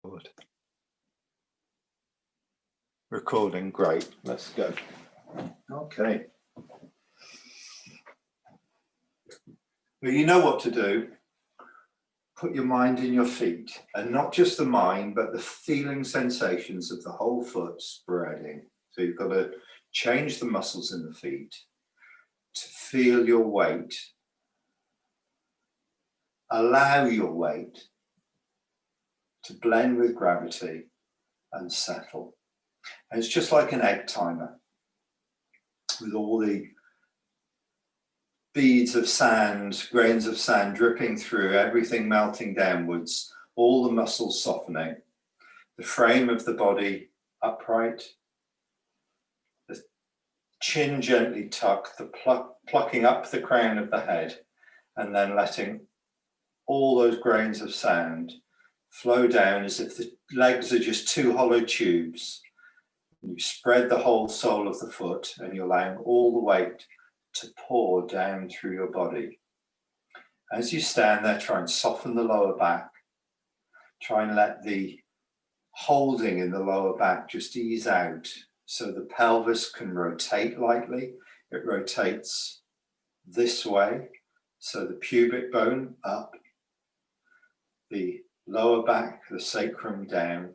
Good. Recording, great. Let's go. Okay. Well, you know what to do. Put your mind in your feet, and not just the mind, but the feeling sensations of the whole foot spreading. So you've got to change the muscles in the feet to feel your weight. Allow your weight to blend with gravity and settle. And it's just like an egg timer with all the beads of sand, grains of sand dripping through, everything melting downwards, all the muscles softening, the frame of the body upright, the chin gently tucked, the plucking up the crown of the head, and then letting all those grains of sand flow down as if the legs are just two hollow tubes. You spread the whole sole of the foot and you're allowing all the weight to pour down through your body. As you stand there, try and soften the lower back. Try and let the holding in the lower back just ease out so the pelvis can rotate lightly. It rotates this way, so the pubic bone up, the lower back, the sacrum down,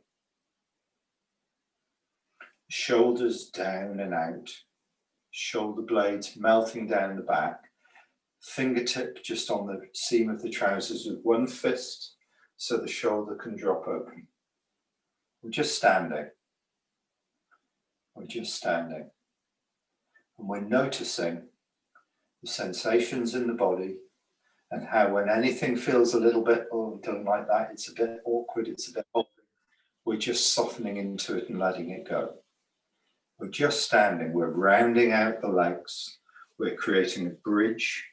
shoulders down and out, shoulder blades melting down the back, fingertip just on the seam of the trousers with one fist so the shoulder can drop open. We're just standing. We're just standing. And we're noticing the sensations in the body and how when anything feels a little bit, oh, don't like that, it's a bit awkward, it's a bit awkward, we're just softening into it and letting it go. We're just standing, we're rounding out the legs, we're creating a bridge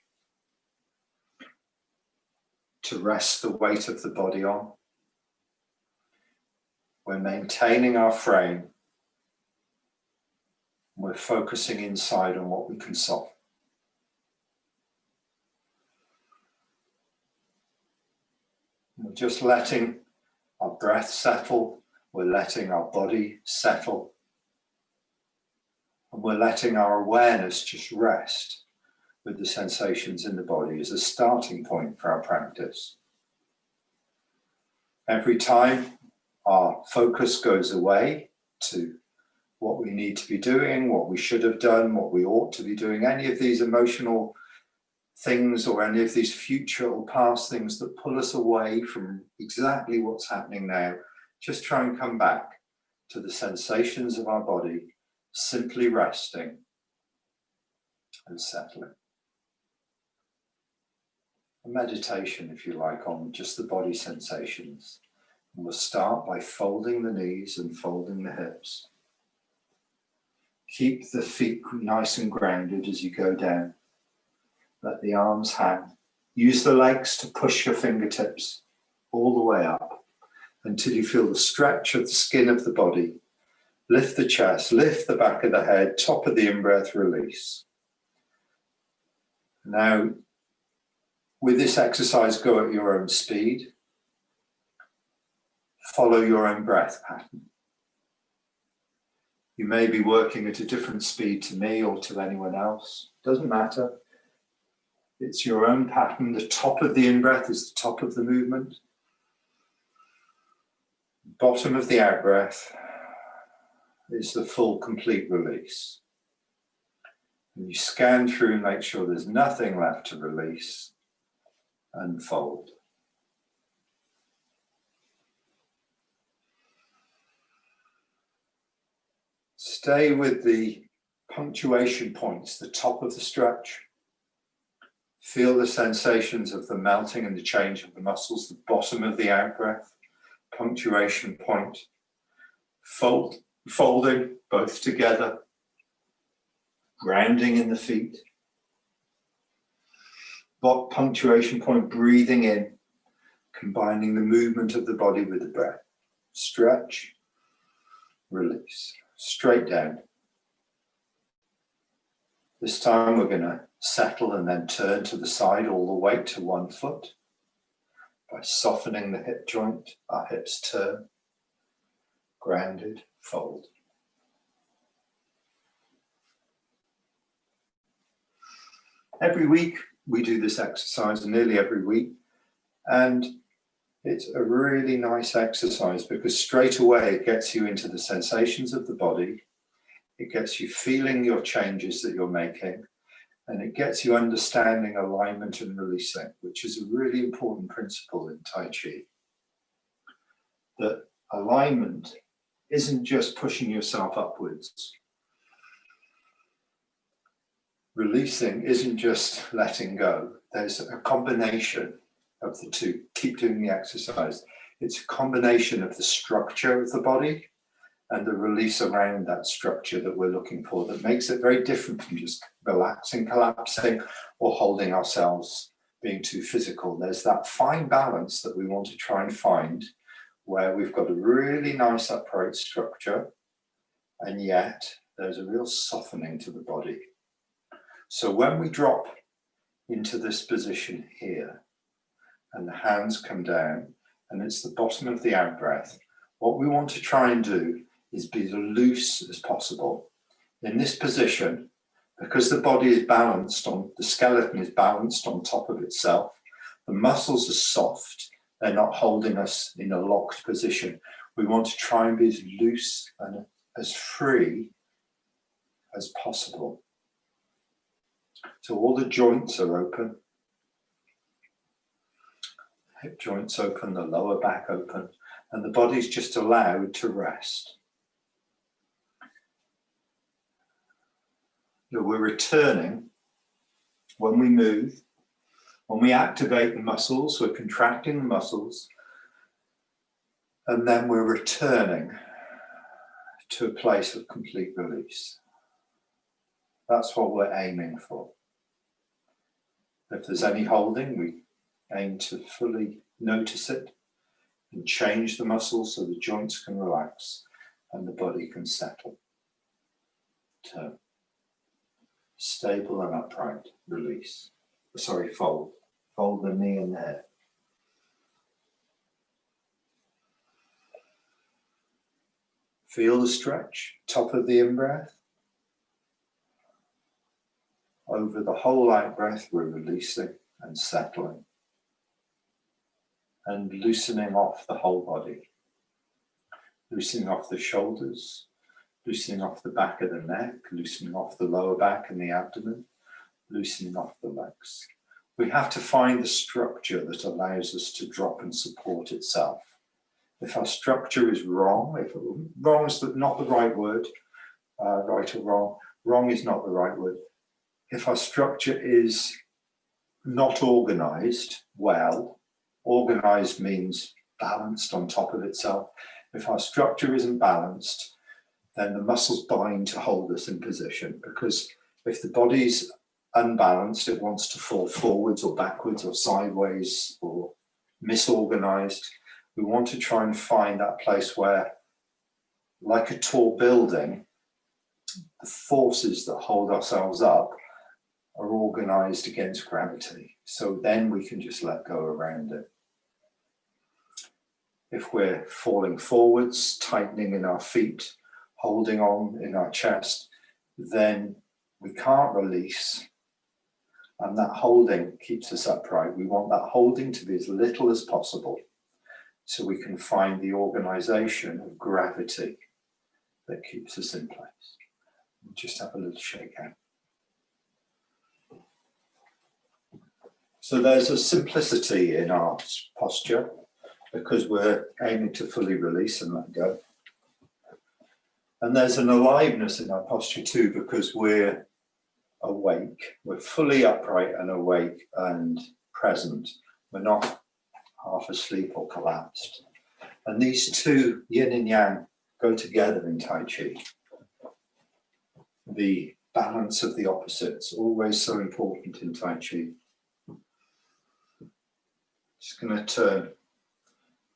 to rest the weight of the body on. We're maintaining our frame. We're focusing inside on what we can soften. We're just letting our breath settle. We're letting our body settle. And we're letting our awareness just rest with the sensations in the body as a starting point for our practice. Every time our focus goes away to what we need to be doing, what we should have done, what we ought to be doing, any of these emotional things or any of these future or past things that pull us away from exactly what's happening now, just try and come back to the sensations of our body, simply resting and settling. A meditation, if you like, on just the body sensations. And we'll start by folding the knees and folding the hips. Keep the feet nice and grounded as you go down. Let the arms hang. Use the legs to push your fingertips all the way up until you feel the stretch of the skin of the body. Lift the chest, lift the back of the head, top of the in-breath, release. Now, with this exercise, go at your own speed. Follow your own breath pattern. You may be working at a different speed to me or to anyone else. Doesn't matter. It's your own pattern. The top of the in-breath is the top of the movement. Bottom of the out-breath is the full, complete release. And you scan through and make sure there's nothing left to release and fold. Stay with the punctuation points, the top of the stretch. Feel the sensations of the melting and the change of the muscles, the bottom of the out-breath, punctuation point. Folding both together, grounding in the feet. Punctuation point, breathing in, combining the movement of the body with the breath. Stretch, release, straight down. This time we're going to settle and then turn to the side all the way to one foot. By softening the hip joint, our hips turn. grounded, fold. Every week we do this exercise, nearly every week, and it's a really nice exercise because straight away it gets you into the sensations of the body, it gets you feeling your changes that you're making, and it gets you understanding alignment and releasing, which is a really important principle in Tai Chi. That alignment isn't just pushing yourself upwards. Releasing isn't just letting go. There's a combination of the two. Keep doing the exercise. It's a combination of the structure of the body and the release around that structure that we're looking for that makes it very different from just relaxing, collapsing, or holding ourselves, being too physical. There's that fine balance that we want to try and find where we've got a really nice upright structure and yet there's a real softening to the body. So when we drop into this position here and the hands come down and it's the bottom of the out breath, what we want to try and do is be as loose as possible. In this position, because the body is balanced on, the skeleton is balanced on top of itself, the muscles are soft, they're not holding us in a locked position. We want to try and be as loose and as free as possible. So all the joints are open, hip joints open, the lower back open, and the body's just allowed to rest. We're returning when we move, when we activate the muscles, we're contracting the muscles, and then we're returning to a place of complete release. That's what we're aiming for. If there's any holding, we aim to fully notice it and change the muscles so the joints can relax and the body can settle. Turn. Stable and upright, release. Sorry, fold. Fold the knee and the head. Feel the stretch, top of the in-breath. Over the whole out-breath, we're releasing and settling and loosening off the whole body. Loosening off the shoulders, loosening off the back of the neck, loosening off the lower back and the abdomen, loosening off the legs. We have to find the structure that allows us to drop and support itself. If our structure is wrong, if wrong is not the right word, right or wrong is not the right word. If our structure is not organized well, organized means balanced on top of itself. If our structure isn't balanced, then the muscles bind to hold us in position, because if the body's unbalanced, it wants to fall forwards or backwards or sideways or misorganized. We want to try and find that place where, like a tall building, the forces that hold ourselves up are organized against gravity. So then we can just let go around it. If we're falling forwards, tightening in our feet, holding on in our chest, then we can't release. And that holding keeps us upright. We want that holding to be as little as possible so we can find the organization of gravity that keeps us in place. We'll just have a little shake out. So there's a simplicity in our posture because we're aiming to fully release and let go. And there's an aliveness in our posture too because we're awake. We're fully upright and awake and present. We're not half asleep or collapsed. And these two, yin and yang, go together in Tai Chi. The balance of the opposites, always so important in Tai Chi. Just going to turn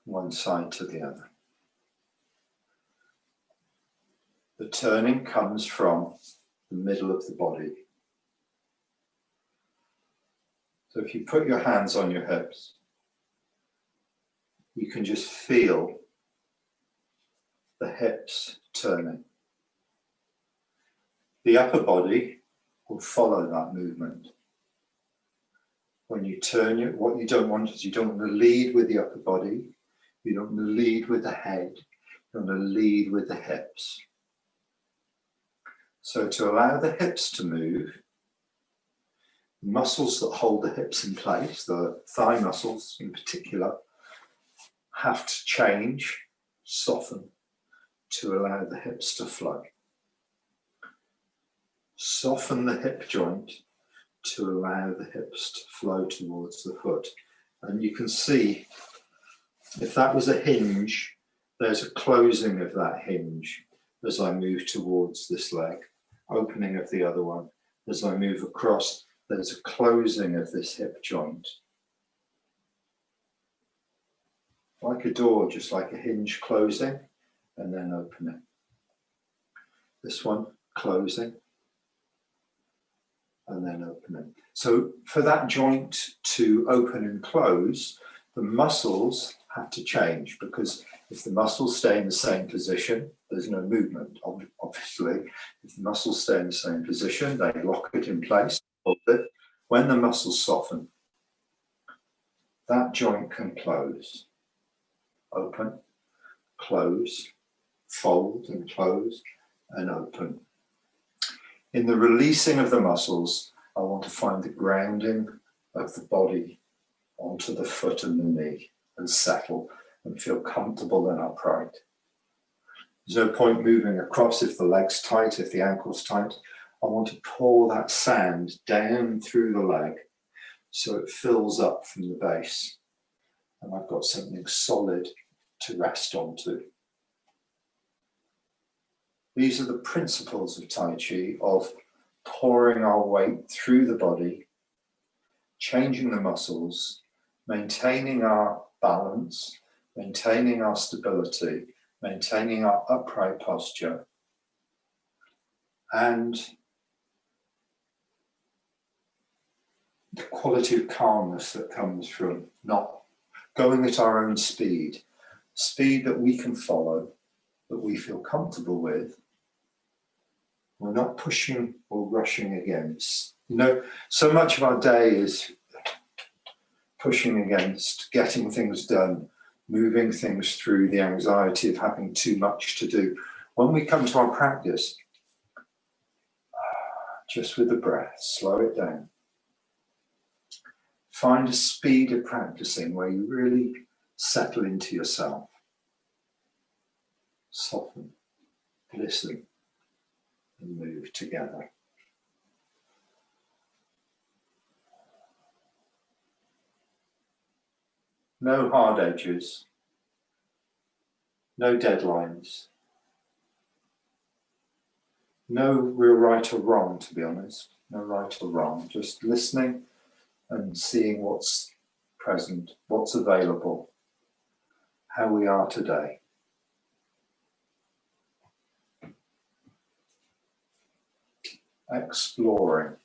one side to the other. The turning comes from the middle of the body. So if you put your hands on your hips, you can just feel the hips turning. The upper body will follow that movement. When you turn it, what you don't want is you don't want to lead with the upper body, you don't want to lead with the head, you want to lead with the hips. So to allow the hips to move, muscles that hold the hips in place, the thigh muscles in particular, have to change, soften, to allow the hips to flow. Soften the hip joint to allow the hips to flow towards the foot. And you can see, if that was a hinge, there's a closing of that hinge as I move towards this leg, opening of the other one. As I move across, there's a closing of this hip joint. Like a door, just like a hinge closing and then opening. This one closing and then opening. So for that joint to open and close, the muscles have to change, because if the muscles stay in the same position, there's no movement, obviously. If the muscles stay in the same position, they lock it in place, hold it. When the muscles soften, that joint can close, open, close, fold and close and open. In the releasing of the muscles, I want to find the grounding of the body onto the foot and the knee and settle and feel comfortable and upright. There's no point moving across if the leg's tight, if the ankle's tight. I want to pour that sand down through the leg so it fills up from the base and I've got something solid to rest onto. These are the principles of Tai Chi, of pouring our weight through the body, changing the muscles, maintaining our balance, maintaining our stability, maintaining our upright posture, and the quality of calmness that comes from not going at our own speed that we can follow, that we feel comfortable with. We're not pushing or rushing against. You know, so much of our day is pushing against, getting things done, moving things through, the anxiety of having too much to do. When we come to our practice, just with the breath, slow it down. Find a speed of practicing where you really settle into yourself. Soften, listen, and move together. No hard edges, no deadlines, no real right or wrong, to be honest, no right or wrong, just listening and seeing what's present, what's available, how we are today. Exploring.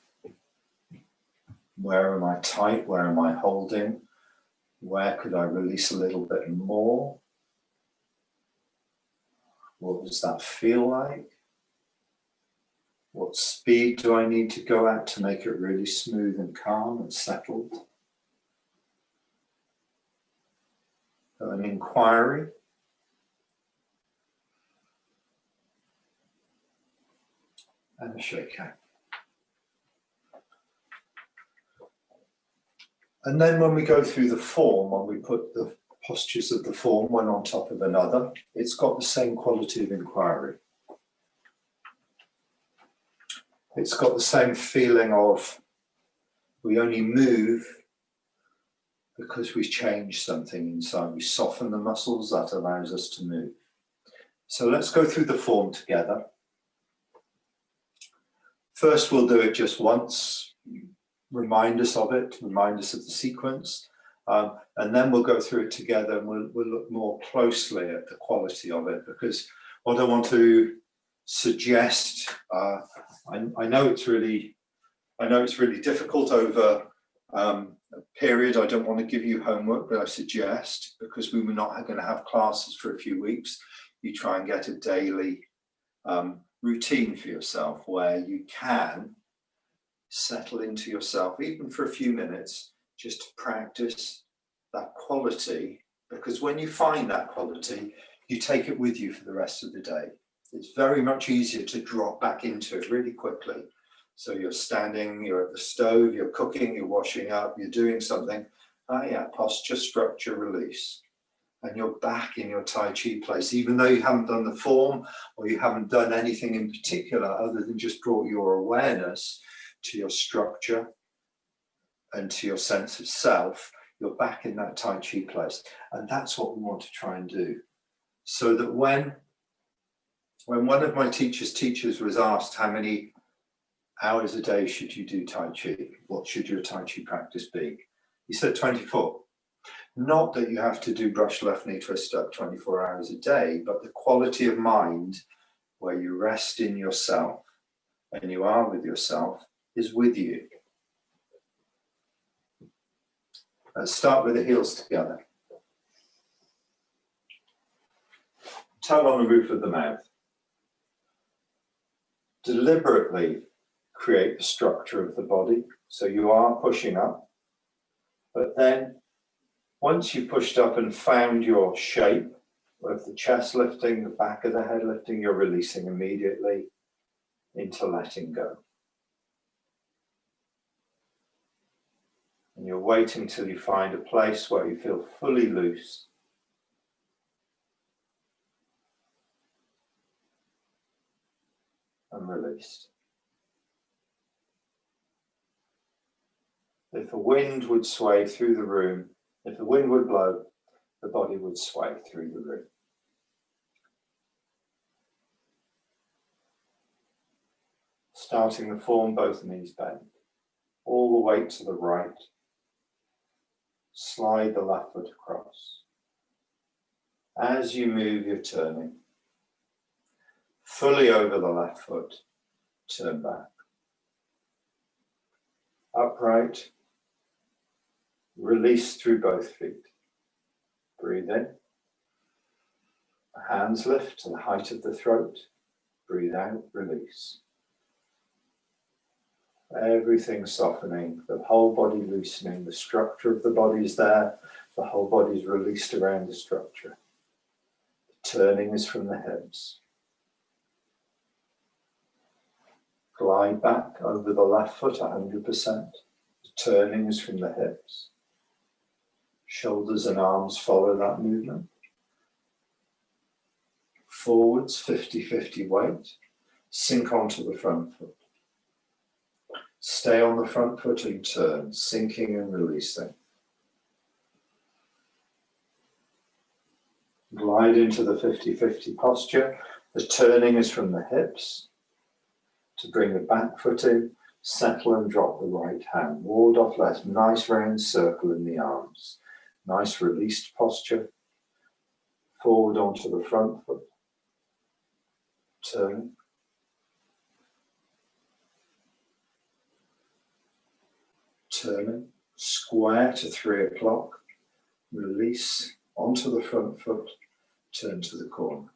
Where am I tight? Where am I holding? Where could I release a little bit more? What does that feel like? What speed do I need to go at to make it really smooth and calm and settled? An inquiry. And a shake hand. And then when we go through the form, when we put the postures of the form one on top of another, it's got the same quality of inquiry. It's got the same feeling of we only move because we've changed something inside. We soften the muscles, that allows us to move. So let's go through the form together. First, we'll do it just once, remind us of it, remind us of the sequence, and then we'll go through it together and we'll look more closely at the quality of it, because what I want to suggest, I know it's really difficult over a period. I don't want to give you homework, but I suggest, because we were not going to have classes for a few weeks, you try and get a daily routine for yourself where you can settle into yourself, even for a few minutes, just to practice that quality. Because when you find that quality, you take it with you for the rest of the day. It's very much easier to drop back into it really quickly. So you're standing, you're at the stove, you're cooking, you're washing up, you're doing something. Oh yeah, posture, structure, release. And you're back in your Tai Chi place, even though you haven't done the form or you haven't done anything in particular other than just brought your awareness to your structure and to your sense of self. You're back in that Tai Chi place. And that's what we want to try and do. So that when one of my teachers was asked how many hours a day should you do Tai Chi, what should your Tai Chi practice be? He said 24. Not that you have to do brush left knee twist up 24 hours a day, but the quality of mind where you rest in yourself and you are with yourself is with you. Let's start with the heels together. Tongue on the roof of the mouth. Deliberately create the structure of the body. So you are pushing up, but then once you've pushed up and found your shape of the chest lifting, the back of the head lifting, you're releasing immediately into letting go. And you're waiting till you find a place where you feel fully loose. And released. If the wind would sway through the room, if the wind would blow, the body would sway through the room. Starting the form, both knees bend. All the weight to the right. Slide the left foot across. As you move, you're turning. Fully over the left foot, turn back. Upright. Release through both feet. Breathe in. Hands lift to the height of the throat. Breathe out, release. Everything softening, the whole body loosening, the structure of the body is there, the whole body is released around the structure. The turning is from the hips. Glide back over the left foot 100%. The turning is from the hips. Shoulders and arms follow that movement. Forwards, 50-50 weight. Sink onto the front foot. Stay on the front foot and turn, sinking and releasing. Glide into the 50-50 posture. The turning is from the hips. To bring the back foot in, settle and drop the right hand. Ward off left, nice round circle in the arms. Nice released posture. Forward onto the front foot. Turn. Turning. Square to 3 o'clock. Release onto the front foot. Turn to the corner.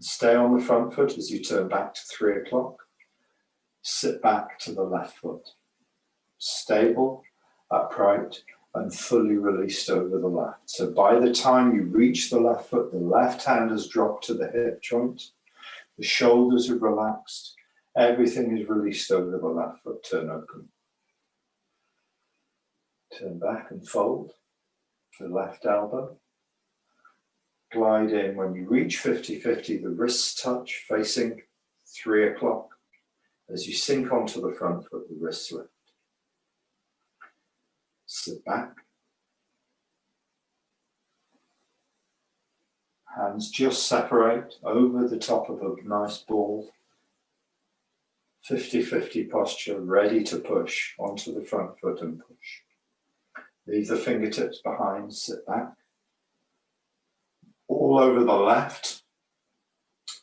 Stay on the front foot as you turn back to 3 o'clock. Sit back to the left foot. Stable, upright, and fully released over the left. So by the time you reach the left foot, the left hand has dropped to the hip joint. The shoulders are relaxed. Everything is released over the left foot. Turn open. Turn back and fold the left elbow. Glide in. When you reach 50-50, the wrists touch facing 3 o'clock. As you sink onto the front foot, the wrists lift. Sit back. Hands just separate over the top of a nice ball. 50-50 posture, ready to push onto the front foot and push. Leave the fingertips behind, sit back. All over the left,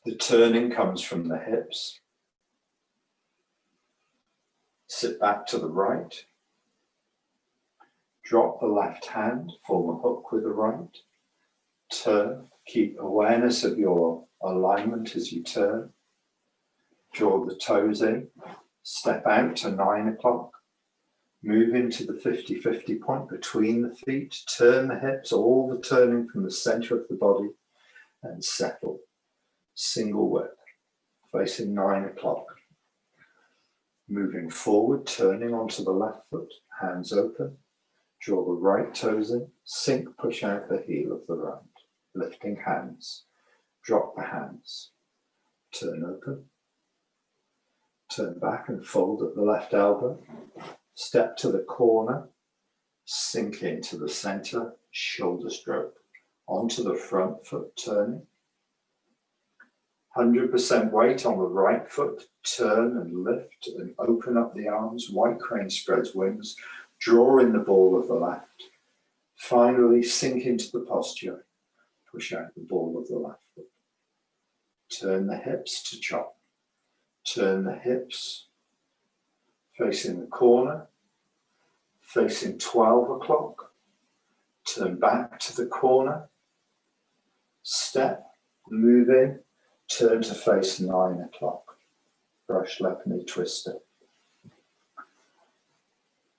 the turning comes from the hips. Sit back to the right. Drop the left hand, form a hook with the right. Turn, Keep awareness of your alignment as you turn. Draw the toes in. Step out to 9 o'clock. Move into the 50-50 point between the feet. Turn the hips, all the turning from the center of the body, and settle. Single width, facing 9 o'clock. Moving forward, turning onto the left foot, hands open. Draw the right toes in. Sink, push out the heel of the right. Lifting hands. Drop the hands. Turn open. Turn back and fold at the left elbow. Step to the corner. Sink into the center. Shoulder stroke. Onto the front foot, turning. 100% weight on the right foot. Turn and lift and open up the arms. White crane spreads wings. Draw in the ball of the left. Finally, sink into the posture. Push out the ball of the left foot. Turn the hips to chop. Turn the hips facing the corner, facing 12 o'clock. Turn back to the corner. Step, move in, turn to face 9 o'clock. Brush left knee twister.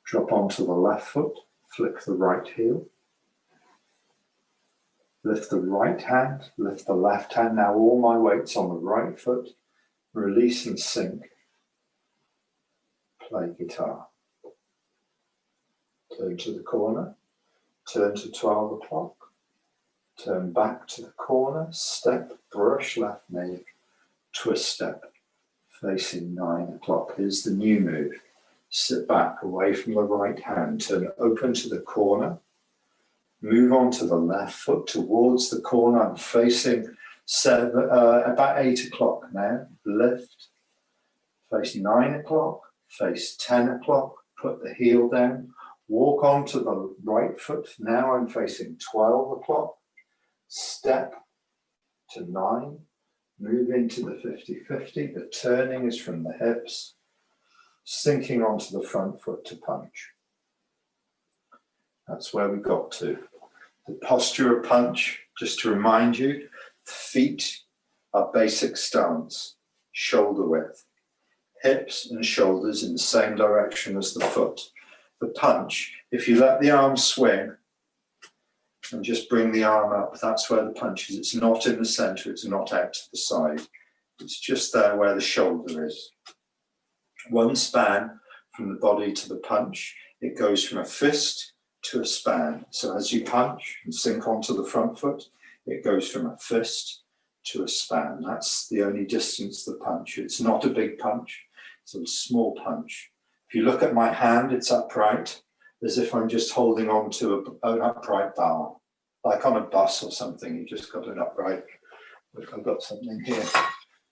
Drop onto the left foot, flick the right heel. Lift the right hand, lift the left hand. Now all my weight's on the right foot. Release and sink. Play guitar. Turn to the corner. Turn to 12 o'clock. Turn back to the corner. Step, brush left knee. Twist step. Facing 9 o'clock. Here's the new move. Sit back away from the right hand. Turn open to the corner. Move on to the left foot towards the corner. I'm facing about 8 o'clock now. Lift. Face 9 o'clock. Face 10 o'clock. Put the heel down. Walk onto the right foot. Now I'm facing 12 o'clock. Step to 9. Move into the 50-50. The turning is from the hips. Sinking onto the front foot to punch. That's where we got to. The posture of punch, just to remind you, the feet are basic stance, shoulder width. Hips and shoulders in the same direction as the foot. The punch, if you let the arm swing and just bring the arm up, that's where the punch is. It's not in the center, it's not out to the side. It's just there where the shoulder is. One span from the body to the punch. It goes from a fist to a span. So as you punch and sink onto the front foot, it goes from a fist to a span. That's the only distance the punch. It's not a big punch, it's a small punch. If you look at my hand, it's upright, as if I'm just holding on to an upright bar. Like on a bus or something, you just got an upright. Look, I've got something here,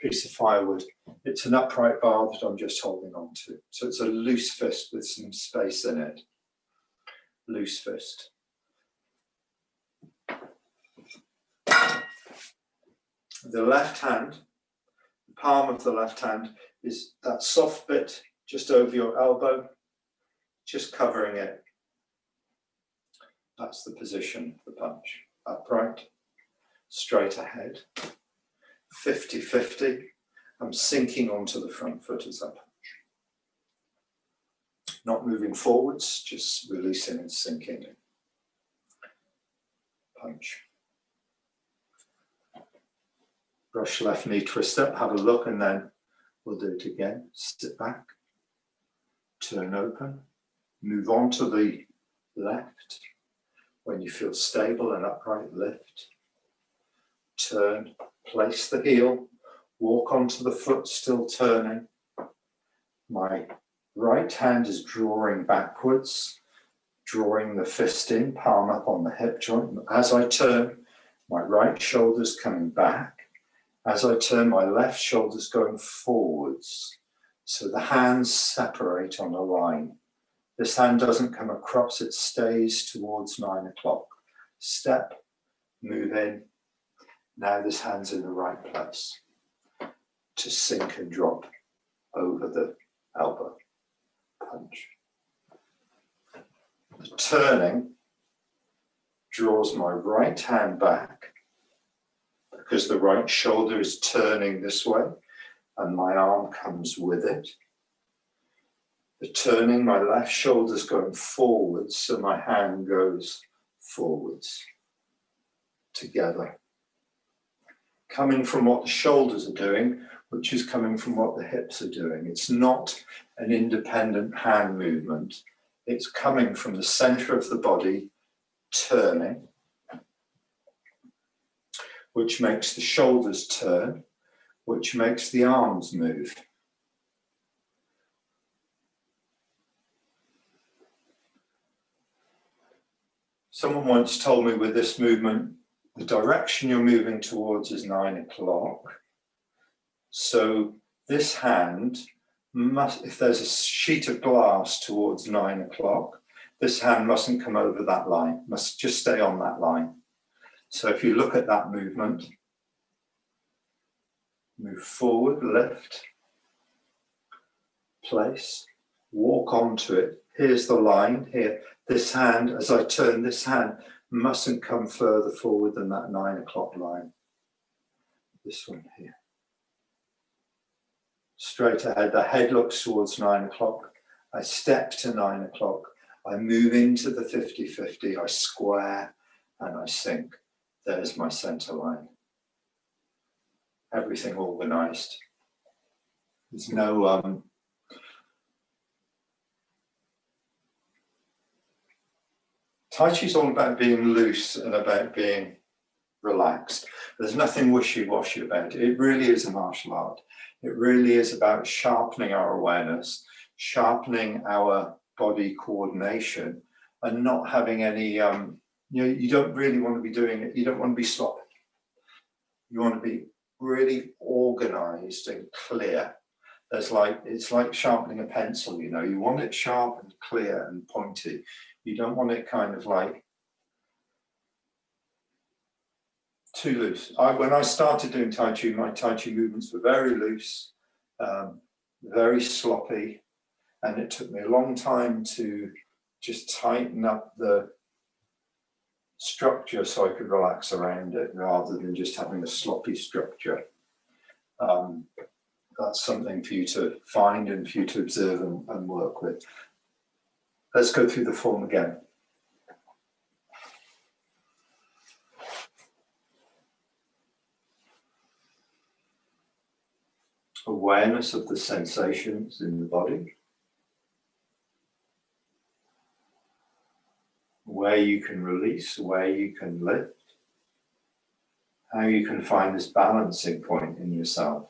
piece of firewood. It's an upright bar that I'm just holding on to. So it's a loose fist with some space in it. Loose fist. The left hand, the palm of the left hand is that soft bit just over your elbow, just covering it. That's the position of the punch. Upright, straight ahead, 50-50. I'm sinking onto the front foot as I punch. Not moving forwards, just releasing and sinking. Punch. Brush left knee twist up, have a look, and then we'll do it again. Sit back, turn open, move on to the left. When you feel stable and upright, lift, turn, place the heel, walk onto the foot, still turning. My right hand is drawing backwards, drawing the fist in, palm up on the hip joint. As I turn, my right shoulder's coming back. As I turn, my left shoulder's going forwards. So the hands separate on a line. This hand doesn't come across, it stays towards 9 o'clock. Step, move in. Now this hand's in the right place to sink and drop over the elbow. Punch. The turning draws my right hand back, because the right shoulder is turning this way and my arm comes with it. The turning, my left shoulder's going forwards, so my hand goes forwards together. Coming from what the shoulders are doing, which is coming from what the hips are doing. It's not an independent hand movement. It's coming from the center of the body, turning, which makes the shoulders turn, which makes the arms move. Someone once told me with this movement, the direction you're moving towards is 9 o'clock. So this hand must, if there's a sheet of glass towards 9 o'clock, this hand mustn't come over that line, must just stay on that line. So if you look at that movement, move forward, lift, place, walk onto it. Here's the line here. This hand, as I turn, this hand mustn't come further forward than that 9 o'clock line. This one here. Straight ahead, the head looks towards 9 o'clock. I step to 9 o'clock. I move into the 50-50. I square and I sink. There's my center line. Everything organized. There's no Tai Chi is all about being loose and about being relaxed. There's nothing wishy-washy about it. It really is a martial art. It really is about sharpening our awareness, sharpening our body coordination, and not having any, you don't really want to be doing it. You don't want to be sloppy. You want to be really organized and clear. It's like sharpening a pencil, you want it sharp and clear and pointy. You don't want it kind of like too loose. When I started doing Tai Chi, my Tai Chi movements were very loose, very sloppy, and it took me a long time to just tighten up the structure so I could relax around it rather than just having a sloppy structure. That's something for you to find and for you to observe and work with. Let's go through the form again. Awareness of the sensations in the body. Where you can release, where you can lift. How you can find this balancing point in yourself.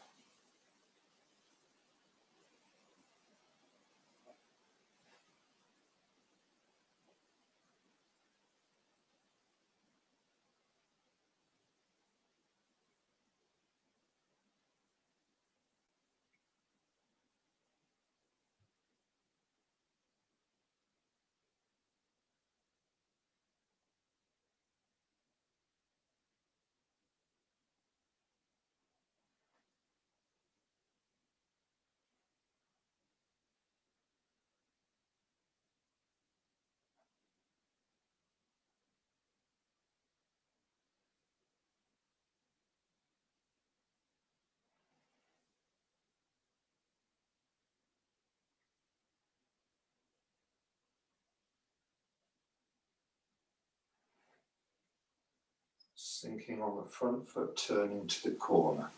Sinking on the front foot, turning to the corner.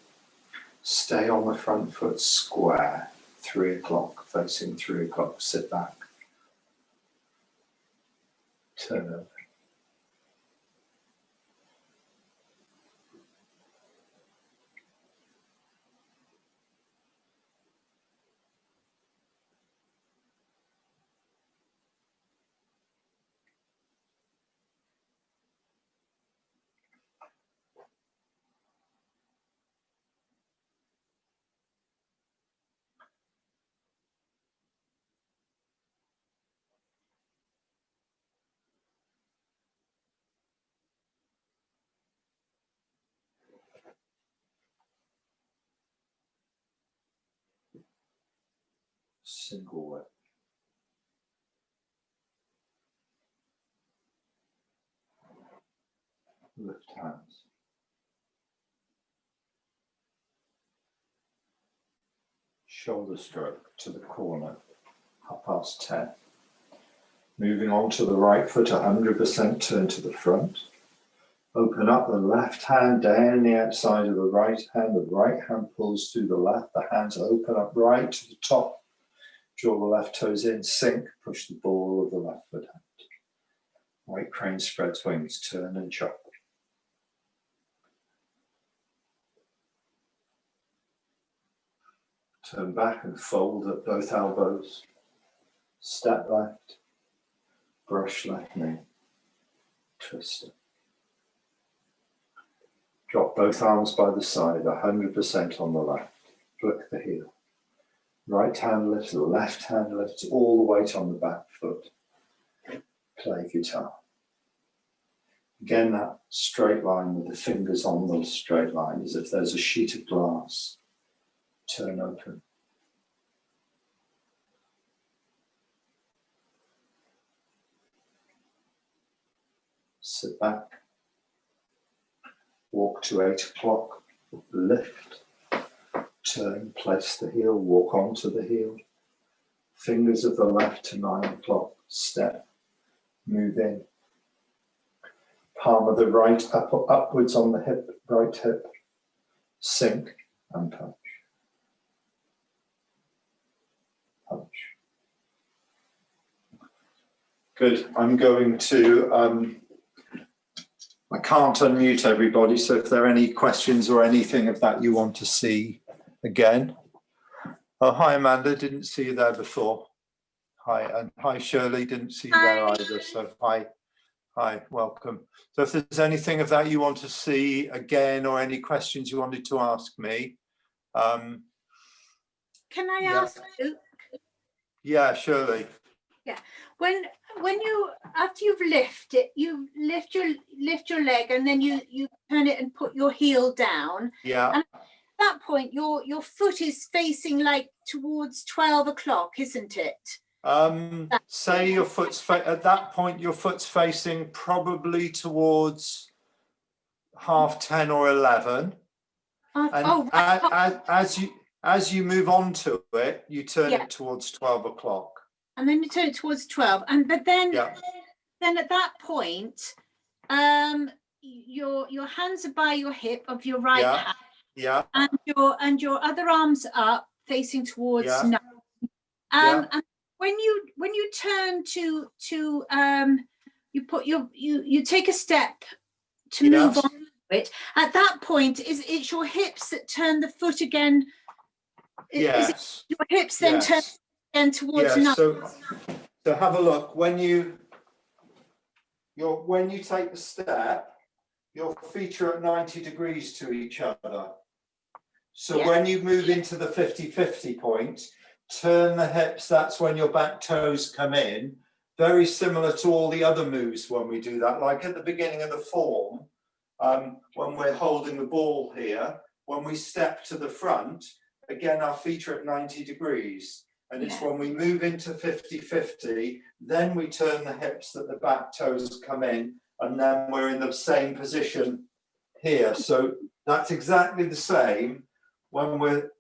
Stay on the front foot square, 3 o'clock, facing 3 o'clock, sit back. Turn over. Single way. Lift hands. shoulder stroke to the corner, 10:30. Moving on to the right foot, 100% turn to the front. Open up the left hand down the outside of the right hand. The right hand pulls through the left. The hands open up right to the top. Draw the left toes in, sink, push the ball of the left foot out. Right crane spreads wings, turn and chop. Turn back and fold at both elbows. Step left, brush left knee, twist it. Drop both arms by the side, 100% on the left. Flick the heel. Right hand lifts, left hand lifts, all the weight on the back foot. Play guitar. Again, that straight line with the fingers on the straight line, as if there's a sheet of glass. Turn open. Sit back. Walk to 8 o'clock. Lift. Turn, place the heel, walk onto the heel. Fingers of the left to 9 o'clock. Step. Move in. Palm of the right upwards on the hip, right hip. Sink and punch. Punch. Good. I'm going to, I can't unmute everybody, so if there are any questions or anything of that you want to see again. Oh, hi Amanda, didn't see you there before. Hi, and hi Shirley, didn't see you there either, so hi. Hi, welcome. So if there's anything of that you want to see again or any questions you wanted to ask me. Can I ask you? Yeah, Shirley. Yeah, when you, after you've lifted, you lift your leg and then you turn it and put your heel down. Yeah. And at that point, your foot is facing like towards 12 o'clock, isn't it? Say your foot's at that point your foot's facing probably towards 10:30 or 11. And as you move on to it, you turn it towards 12 o'clock. And then you turn it towards 12. But then at that point, your hands are by your hip of your right hand. Yeah. And your other arm's up facing towards 9. And when you turn to you take a step to move on to it. At that point, it's your hips that turn the foot again. Is it your hips then turn again towards 9? So have a look. When you take the step, your feet are at 90 degrees to each other. So when you move into the 50-50 point, turn the hips, that's when your back toes come in. Very similar to all the other moves when we do that, like at the beginning of the form, when we're holding the ball here, when we step to the front, again, our feet are at 90 degrees. And it's when we move into 50-50, then we turn the hips that the back toes come in, and then we're in the same position here. So that's exactly the same when we're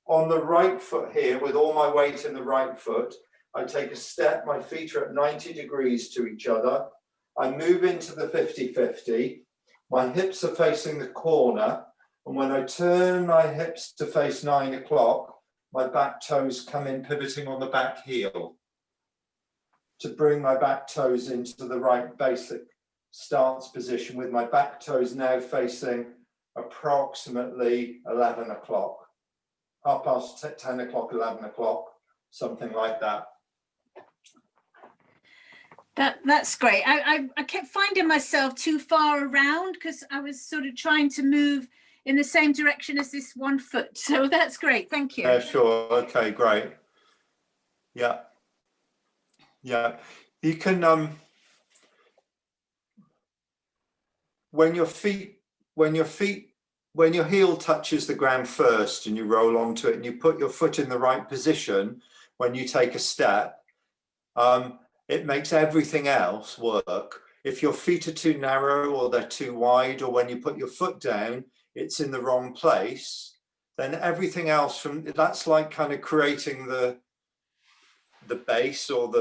on the right foot here with all my weight in the right foot. I take a step, my feet are at 90 degrees to each other. I move into the 50-50. My hips are facing the corner. And when I turn my hips to face 9 o'clock, my back toes come in pivoting on the back heel to bring my back toes into the right basic stance position with my back toes now facing approximately 11 o'clock. 10 o'clock, 11 o'clock, something like that. That's great. I kept finding myself too far around because I was sort of trying to move in the same direction as this one foot. So that's great. Thank you. Yeah, sure. Okay, great. Yeah. Yeah. You can when your heel touches the ground first and you roll onto it and you put your foot in the right position when you take a step, it makes everything else work. If your feet are too narrow or they're too wide, or when you put your foot down, it's in the wrong place, then everything else from that's like kind of creating the base or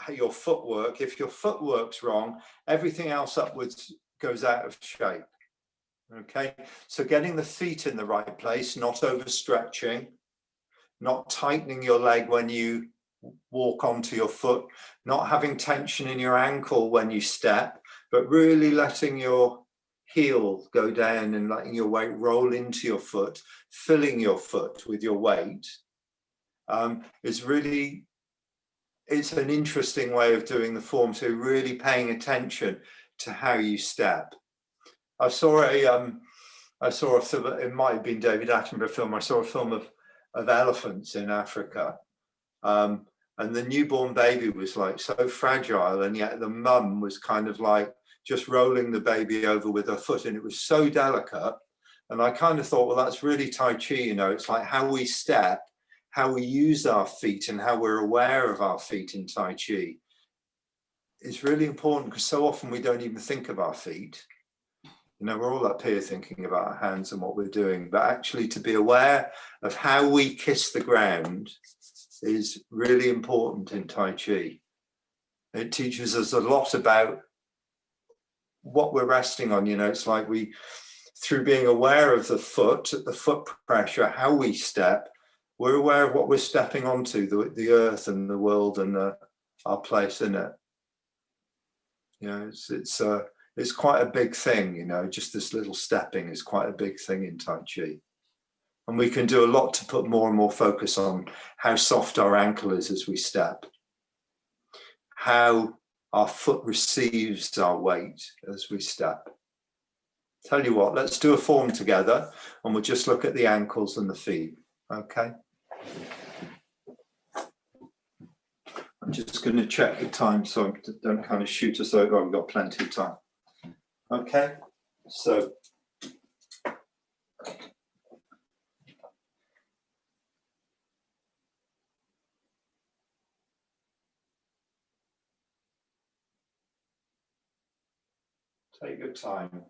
your footwork. If your footwork's wrong, everything else upwards goes out of shape. Okay, so getting the feet in the right place, not overstretching, not tightening your leg when you walk onto your foot, not having tension in your ankle when you step, but really letting your heel go down and letting your weight roll into your foot, filling your foot with your weight, is really, it's an interesting way of doing the form. So really paying attention to how you step. I saw a film, it might have been David Attenborough film. I saw a film of elephants in Africa. And the newborn baby was like so fragile, and yet the mum was kind of like just rolling the baby over with her foot, and it was so delicate. And I kind of thought, well, that's really Tai Chi, you know, it's like how we step, how we use our feet, and how we're aware of our feet in Tai Chi. It's really important because so often we don't even think of our feet. You know, we're all up here thinking about our hands and what we're doing, but actually to be aware of how we kiss the ground is really important in Tai Chi. It teaches us a lot about what we're resting on. You know, it's like through being aware of the foot pressure, how we step, we're aware of what we're stepping onto, the earth and the world and our place in it. You know, it's quite a big thing, you know, just this little stepping is quite a big thing in Tai Chi. And we can do a lot to put more and more focus on how soft our ankle is as we step, how our foot receives our weight as we step. Tell you what, let's do a form together and we'll just look at the ankles and the feet, okay? I'm just going to check the time so I don't kind of shoot us over. I've got plenty of time. Okay, so take your time.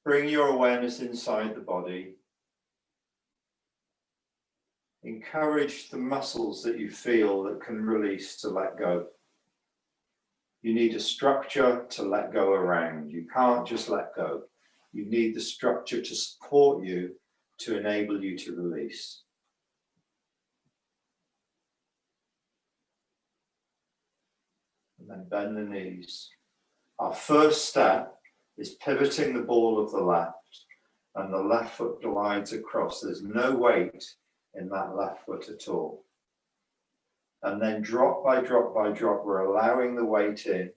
Bring your awareness inside the body. Encourage the muscles that you feel that can release to let go. You need a structure to let go around. You can't just let go. You need the structure to support you, to enable you to release. And then bend the knees. Our first step is pivoting the ball of the left, and the left foot glides across. There's no weight in that left foot at all. And then drop by drop by drop, we're allowing the weight in.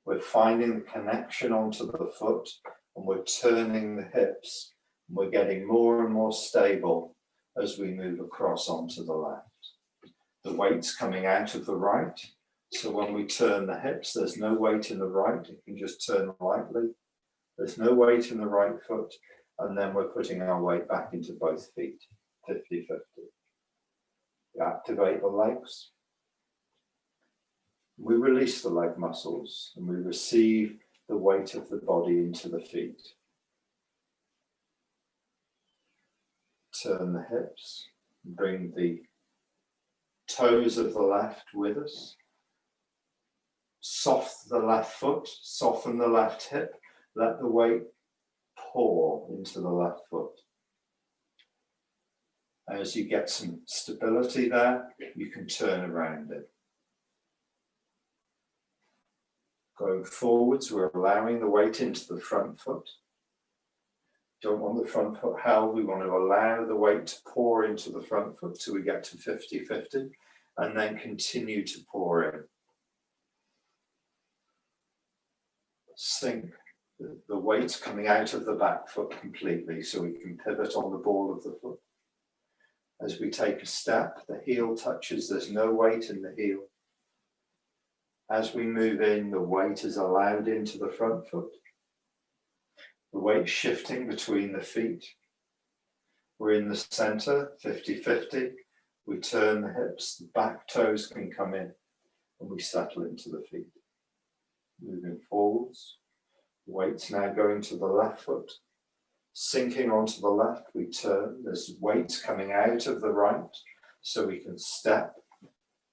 We're finding the connection onto the foot, and we're turning the hips. And we're getting more and more stable as we move across onto the left. The weight's coming out of the right. So when we turn the hips, there's no weight in the right. It can just turn lightly. There's no weight in the right foot. And then we're putting our weight back into both feet, 50-50. We activate the legs. We release the leg muscles and we receive the weight of the body into the feet. Turn the hips, bring the toes of the left with us. Soften the left foot, soften the left hip, let the weight pour into the left foot. As you get some stability there, you can turn around it. Going forwards, we're allowing the weight into the front foot. Don't want the front foot held, we want to allow the weight to pour into the front foot till we get to 50-50, and then continue to pour in. Sink the weight's coming out of the back foot completely so we can pivot on the ball of the foot. As we take a step, the heel touches, there's no weight in the heel. As we move in, the weight is allowed into the front foot. The weight shifting between the feet. We're in the center, 50-50. We turn the hips, the back toes can come in, and we settle into the feet. Moving forwards. The weight's now going to the left foot. Sinking onto the left, we turn. There's weights coming out of the right, so we can step.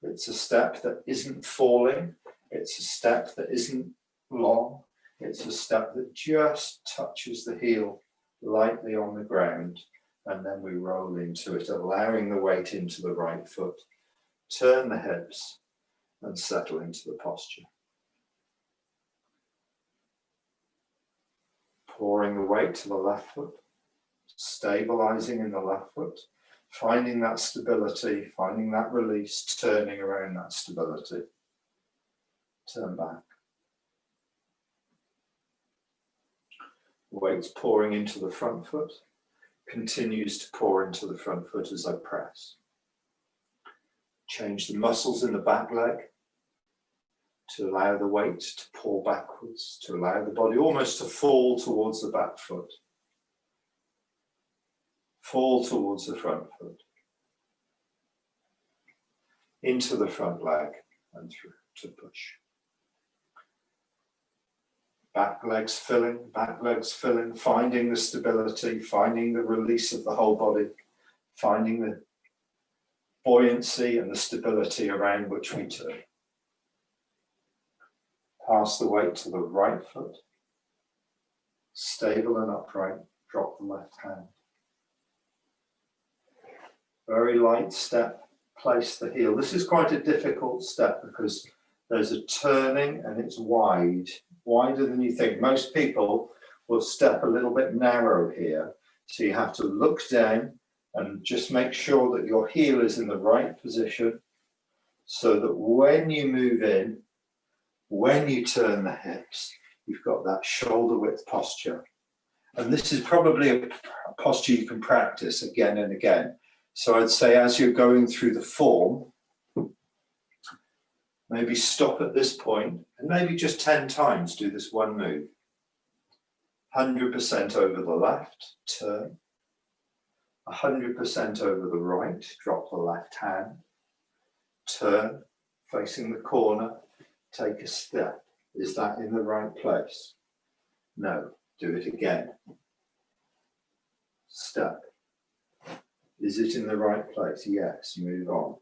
It's a step that isn't falling. It's a step that isn't long. It's a step that just touches the heel lightly on the ground, and then we roll into it, allowing the weight into the right foot. Turn the hips and settle into the posture. Pouring the weight to the left foot, stabilizing in the left foot, finding that stability, finding that release, turning around that stability. Turn back. Weight's pouring into the front foot, continues to pour into the front foot as I press. Change the muscles in the back leg to allow the weight to pour backwards, to allow the body almost to fall towards the back foot. Fall towards the front foot. Into the front leg and through to push. Back legs filling, finding the stability, finding the release of the whole body, finding the buoyancy and the stability around which we turn. Pass the weight to the right foot. Stable and upright, drop the left hand. Very light step, place the heel. This is quite a difficult step because there's a turning and it's wide, wider than you think. Most people will step a little bit narrow here. So you have to look down and just make sure that your heel is in the right position so that when you move in, when you turn the hips, you've got that shoulder width posture. And this is probably a posture you can practice again and again. So I'd say as you're going through the form, maybe stop at this point and maybe just 10 times do this one move. 100% over the left, turn. 100% over the right, drop the left hand. Turn, facing the corner, take a step. Is that in the right place? No, do it again. Step. Is it in the right place? Yes, move on.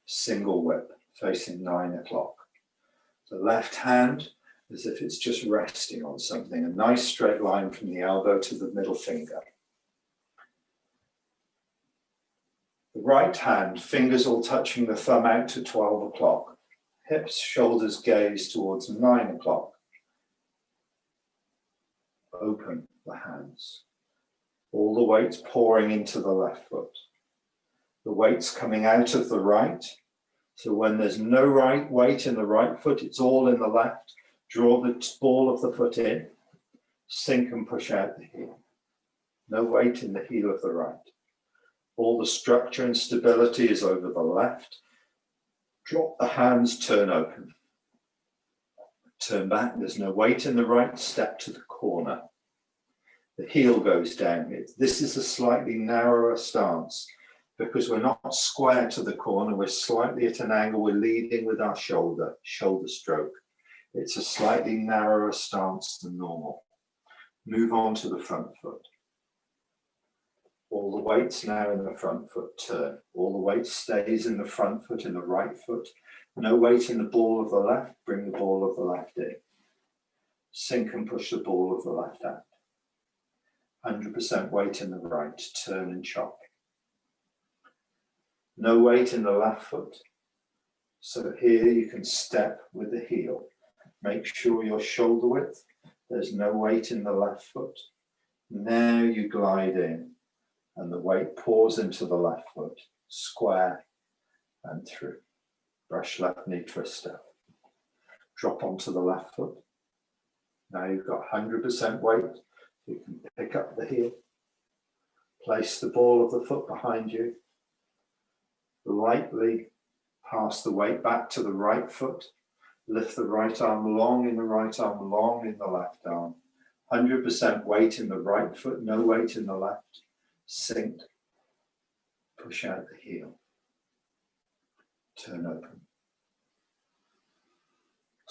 Single whip, facing 9 o'clock. The left hand, as if it's just resting on something, a nice straight line from the elbow to the middle finger. The right hand, fingers all touching the thumb out to 12 o'clock. Hips, shoulders gaze towards 9 o'clock. Open the hands. All the weight's pouring into the left foot. The weight's coming out of the right. So when there's no right weight in the right foot, it's all in the left. Draw the ball of the foot in. Sink and push out the heel. No weight in the heel of the right. All the structure and stability is over the left. Drop the hands, turn open. Turn back, there's no weight in the right, step to the corner. The heel goes down. This is a slightly narrower stance because we're not square to the corner, we're slightly at an angle, we're leading with our shoulder stroke. It's a slightly narrower stance than normal. Move on to the front foot. All the weight's now in the front foot, turn. All the weight stays in the front foot, in the right foot. No weight in the ball of the left, bring the ball of the left in. Sink and push the ball of the left out. 100% weight in the right, turn and chop. No weight in the left foot. So here you can step with the heel. Make sure your shoulder width, there's no weight in the left foot. Now you glide in and the weight pours into the left foot, square and through. Brush left knee twister. Drop onto the left foot. Now you've got 100% weight. You can pick up the heel. Place the ball of the foot behind you. Lightly pass the weight back to the right foot. Lift the right arm long in the right arm, long in the left arm. 100% weight in the right foot, no weight in the left. Sink. Push out the heel. Turn open.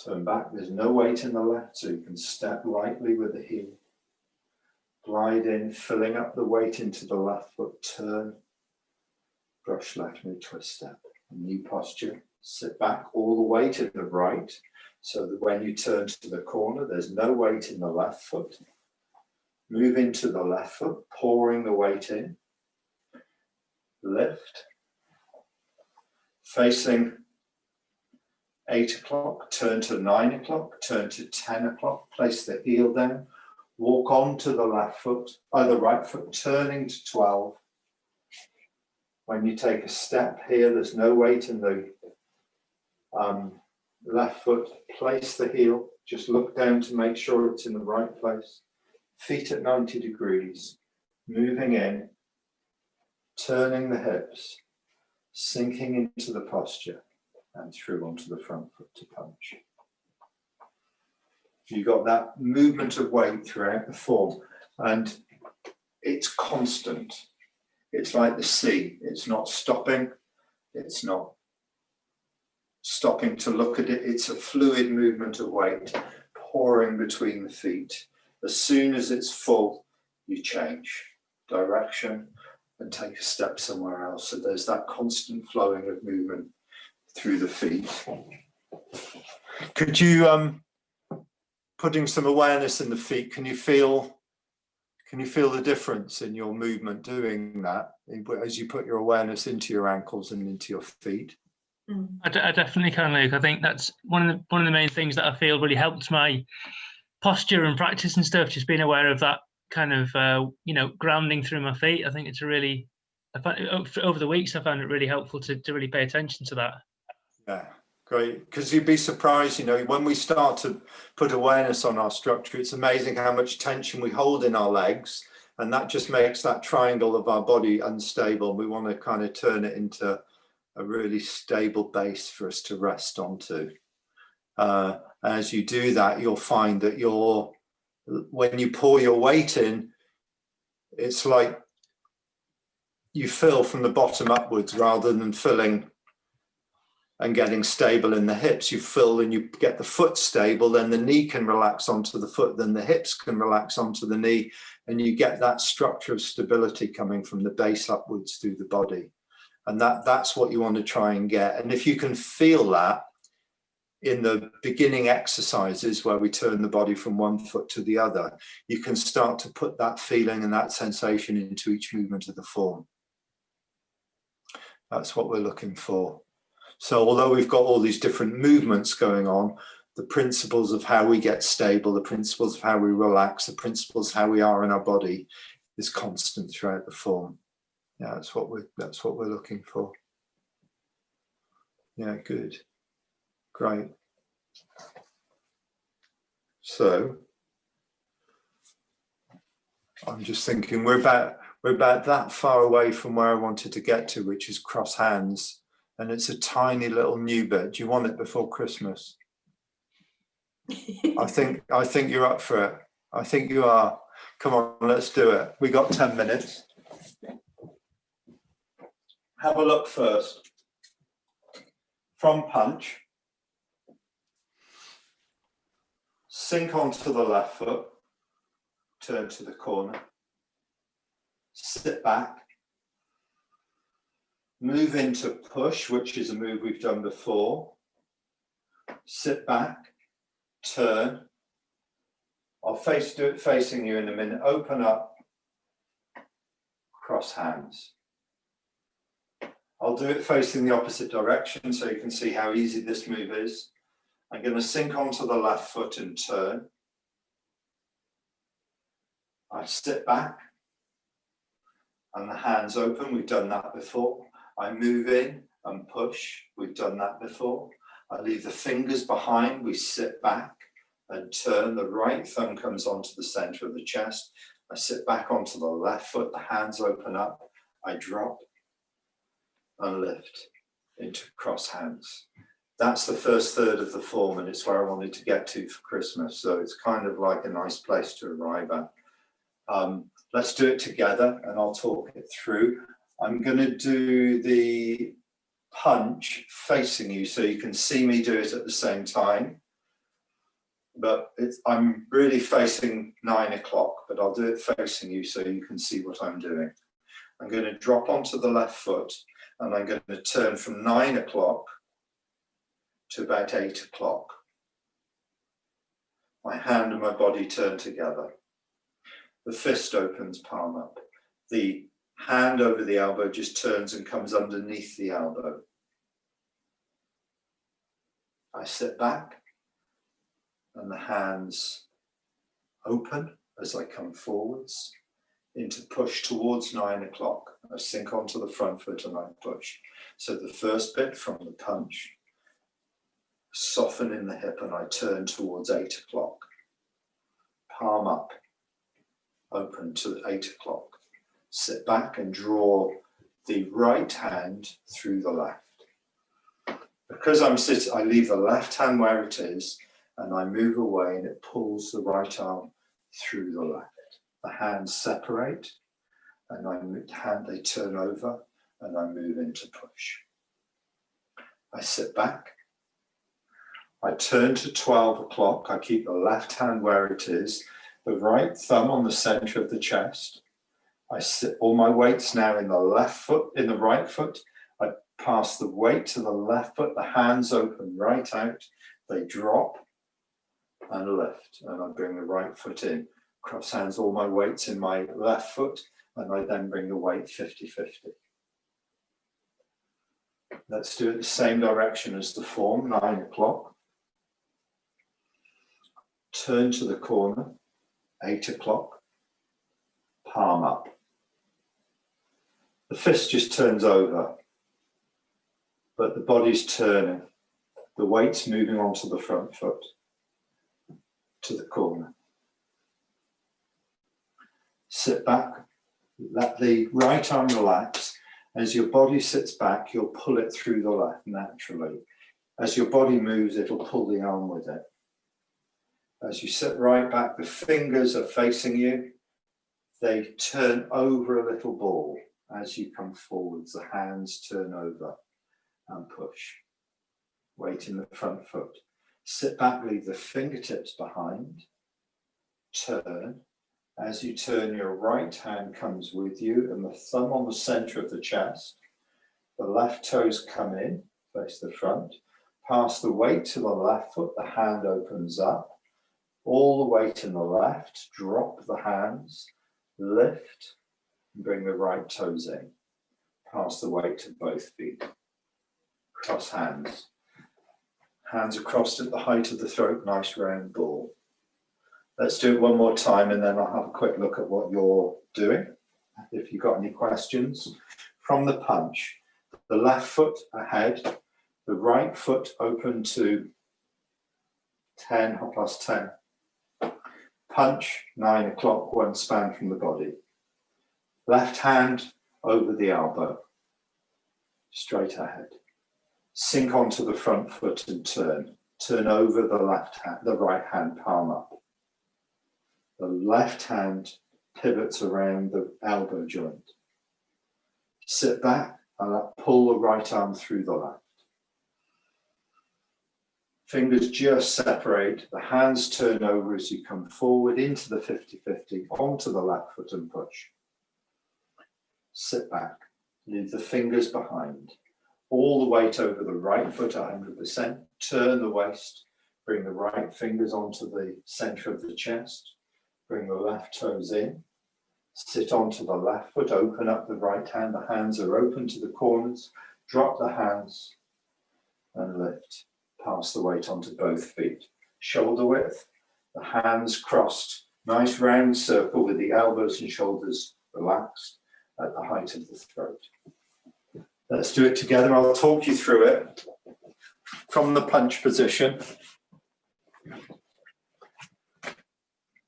Turn back, there's no weight in the left, so you can step lightly with the heel. glide in, filling up the weight into the left foot, turn, brush left knee, twist step, new posture, sit back, all the weight in the right, so that when you turn to the corner, there's no weight in the left foot. Move into the left foot, pouring the weight in, lift, facing 8 o'clock, turn to 9 o'clock, turn to 10 o'clock, place the heel down, walk onto the left foot, the right foot, turning to 12. When you take a step here, there's no weight in the left foot, place the heel, just look down to make sure it's in the right place. Feet at 90 degrees, moving in, turning the hips, sinking into the posture, and through onto the front foot to punch. You've got that movement of weight throughout the form, and it's constant. It's like the sea. It's not stopping. It's not stopping to look at it. It's a fluid movement of weight pouring between the feet. As soon as it's full, you change direction and take a step somewhere else. So there's that constant flowing of movement through the feet. Could you, putting some awareness in the feet, can you feel the difference in your movement doing that as you put your awareness into your ankles and into your feet? I definitely can, Luke. I think that's one of the main things that I feel really helped my posture and practice and stuff, just being aware of that kind of grounding through my feet. I think it's over the weeks I found it really helpful to really pay attention to that. Yeah, great, because you'd be surprised, when we start to put awareness on our structure, it's amazing how much tension we hold in our legs, and that just makes that triangle of our body unstable. We want to kind of turn it into a really stable base for us to rest onto. As you do that, you'll find that when you pour your weight in, it's like you fill from the bottom upwards rather than filling and getting stable in the hips. You fill and you get the foot stable, then the knee can relax onto the foot, then the hips can relax onto the knee, and you get that structure of stability coming from the base upwards through the body. And that's what you want to try and get. And if you can feel that in the beginning exercises where we turn the body from one foot to the other, you can start to put that feeling and that sensation into each movement of the form. That's what we're looking for. So although we've got all these different movements going on, the principles of how we get stable, the principles of how we relax, the principles of how we are in our body is constant throughout the form. Yeah, that's what we're looking for. Yeah, good. Great. So I'm just thinking we're about that far away from where I wanted to get to, which is cross hands. And it's a tiny little new bit. Do you want it before Christmas? I think you're up for it. I think you are. Come on, let's do it. We got 10 minutes. Have a look first. From punch, sink onto the left foot, turn to the corner, sit back, move into push, which is a move we've done before, sit back, turn. I'll do it facing you in a minute. Open up, cross hands. I'll do it facing the opposite direction so you can see how easy this move is. I'm going to sink onto the left foot and turn. I sit back and the hands open. We've done that before. I move in and push. We've done that before. I leave the fingers behind. We sit back and turn. The right thumb comes onto the center of the chest. I sit back onto the left foot. The hands open up. I drop and lift into cross hands. That's the first third of the form, and it's where I wanted to get to for Christmas. So it's kind of like a nice place to arrive at. Let's do it together and I'll talk it through. I'm going to do the punch facing you so you can see me do it at the same time. but I'm really facing 9 o'clock, but I'll do it facing you so you can see what I'm doing. I'm going to drop onto the left foot, and I'm going to turn from 9 o'clock to about 8 o'clock. My hand and my body turn together. The fist opens, palm up. The hand over the elbow just turns and comes underneath the elbow. I sit back, and the hands open as I come forwards into push towards 9 o'clock. I sink onto the front foot and I push. So the first bit from the punch, soften in the hip, and I turn towards 8 o'clock. Palm up, open to 8 o'clock. Sit back and draw the right hand through the left. Because I'm sitting, I leave the left hand where it is, and I move away, and it pulls the right arm through the left. The hands separate, and they turn over, and I move into push. I sit back. I turn to 12 o'clock. I keep the left hand where it is, the right thumb on the center of the chest. I sit, all my weight's now in the left foot, in the right foot. I pass the weight to the left foot, the hands open right out, they drop and lift, and I bring the right foot in. Cross hands, all my weight's in my left foot, and I then bring the weight 50-50. Let's do it the same direction as the form, 9 o'clock. Turn to the corner, 8 o'clock, palm up. The fist just turns over, but the body's turning. The weight's moving onto the front foot, to the corner. Sit back, let the right arm relax. As your body sits back, you'll pull it through the left naturally. As your body moves, it'll pull the arm with it. As you sit right back, the fingers are facing you. They turn over a little ball. As you come forwards, the hands turn over and push. Weight in the front foot. Sit back, leave the fingertips behind. Turn. As you turn, your right hand comes with you and the thumb on the center of the chest. The left toes come in, face the front. Pass the weight to the left foot, the hand opens up. All the weight in the left, drop the hands, lift, and bring the right toes in. Pass the weight to both feet. Cross hands. Hands across at the height of the throat, nice round ball. Let's do it one more time, and then I'll have a quick look at what you're doing. If you've got any questions. From the punch, the left foot ahead, the right foot open to 10, plus 10. Punch, 9 o'clock, one span from the body. Left hand over the elbow, straight ahead. Sink onto the front foot and turn. Turn over the left hand, the right hand, palm up. The left hand pivots around the elbow joint. Sit back and pull the right arm through the left. Fingers just separate. The hands turn over as you come forward into the 50-50, onto the left foot and push. Sit back. Leave the fingers behind. All the weight over the right foot 100%. Turn the waist. Bring the right fingers onto the center of the chest. Bring the left toes in. Sit onto the left foot. Open up the right hand. The hands are open to the corners. Drop the hands and lift. Pass the weight onto both feet. Shoulder width. The hands crossed. Nice round circle with the elbows and shoulders relaxed at the height of the throat. Let's do it together. I'll talk you through it from the punch position.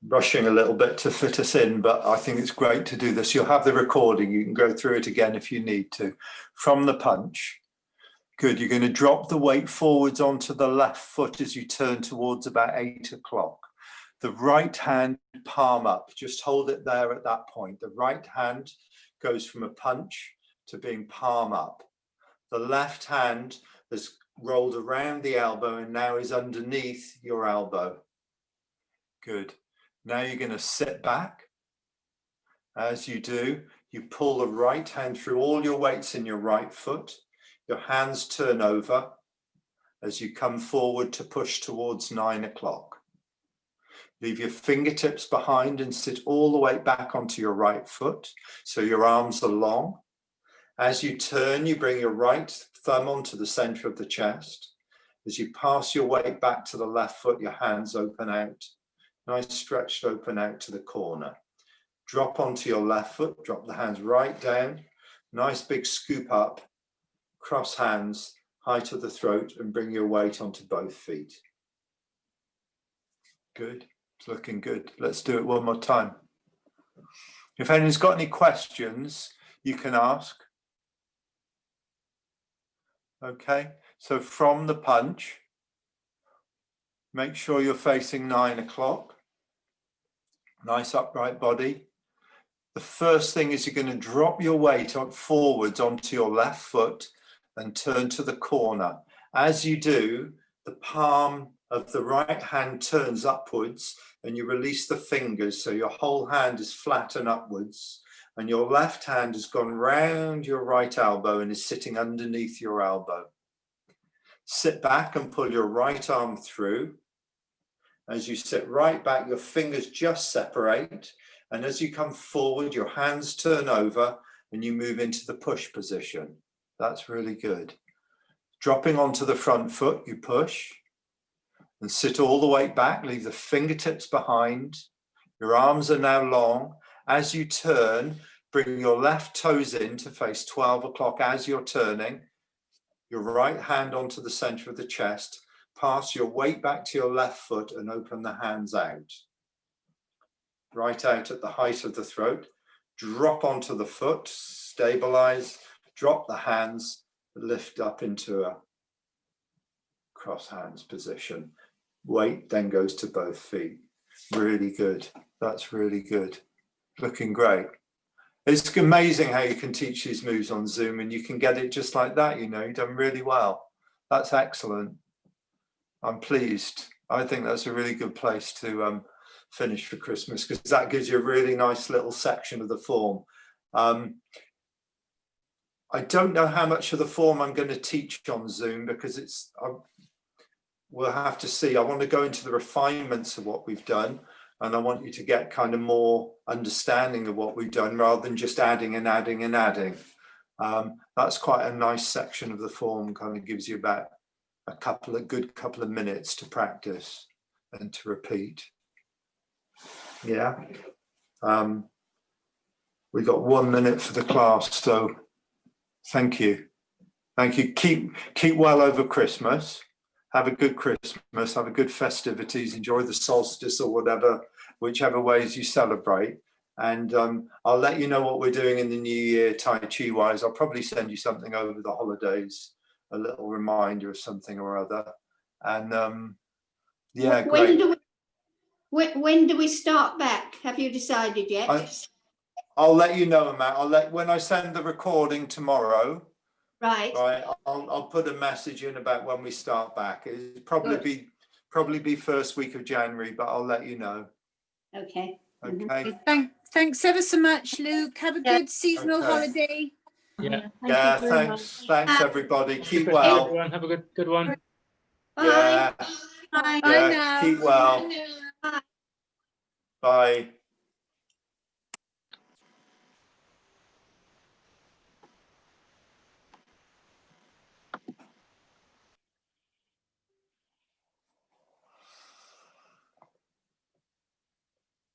Rushing a little bit to fit us in, but I think it's great to do this. You'll have the recording. You can go through it again if you need to. From the punch. Good. You're going to drop the weight forwards onto the left foot as you turn towards about 8 o'clock. The right hand palm up. Just hold it there at that point. The right hand goes from a punch to being palm up. The left hand has rolled around the elbow and now is underneath your elbow. Good. Now you're going to sit back. As you do, you pull the right hand through, all your weight's in your right foot. Your hands turn over as you come forward to push towards 9 o'clock. Leave your fingertips behind and sit all the way back onto your right foot, so your arms are long. As you turn, you bring your right thumb onto the center of the chest. As you pass your weight back to the left foot, your hands open out. Nice stretched open out to the corner. Drop onto your left foot, drop the hands right down. Nice big scoop up, cross hands, high to the throat, and bring your weight onto both feet. Good. It's looking good. Let's do it one more time. If anyone's got any questions, you can ask. Okay, so from the punch, make sure you're facing 9 o'clock. Nice upright body. The first thing is you're going to drop your weight forwards onto your left foot and turn to the corner. As you do, the palm of the right hand turns upwards and you release the fingers, so your whole hand is flat and upwards, and your left hand has gone round your right elbow and is sitting underneath your elbow. Sit back and pull your right arm through. As you sit right back, your fingers just separate, and as you come forward, your hands turn over and you move into the push position. That's really good. Dropping onto the front foot, you push and sit all the way back, leave the fingertips behind. Your arms are now long. As you turn, bring your left toes in to face 12 o'clock as you're turning. Your right hand onto the center of the chest. Pass your weight back to your left foot and open the hands out. Right out at the height of the throat. Drop onto the foot, stabilize, drop the hands, lift up into a cross hands position. Weight then goes to both feet. Really good. That's really good. Looking great. It's amazing how you can teach these moves on Zoom and you can get it just like that, you know. You've done really well. That's excellent. I'm pleased. I think that's a really good place to finish for Christmas, because that gives you a really nice little section of the form. I don't know how much of the form I'm going to teach on Zoom, because we'll have to see. I want to go into the refinements of what we've done, and I want you to get kind of more understanding of what we've done rather than just adding and adding and adding. That's quite a nice section of the form, kind of gives you about a good couple of minutes to practice and to repeat. Yeah. We've got 1 minute for the class, so thank you. Thank you. Keep well over Christmas. Have a good Christmas, have a good festivities, enjoy the solstice or whatever, whichever ways you celebrate. And I'll let you know what we're doing in the new year, Tai Chi wise. I'll probably send you something over the holidays, a little reminder of something or other. And yeah, great. When do we start back? Have you decided yet? I'll let you know, Matt. When I send the recording tomorrow. Right. I'll put a message in about when we start back. It'll probably be first week of January, but I'll let you know. Okay. Okay. Thanks ever so much, Luke. Have a good seasonal holiday. Yeah. Yeah. Thanks everybody. Keep well. Everyone, have a good one. Bye. Yeah. Bye. Yeah. Bye now. Keep well. Bye. Bye.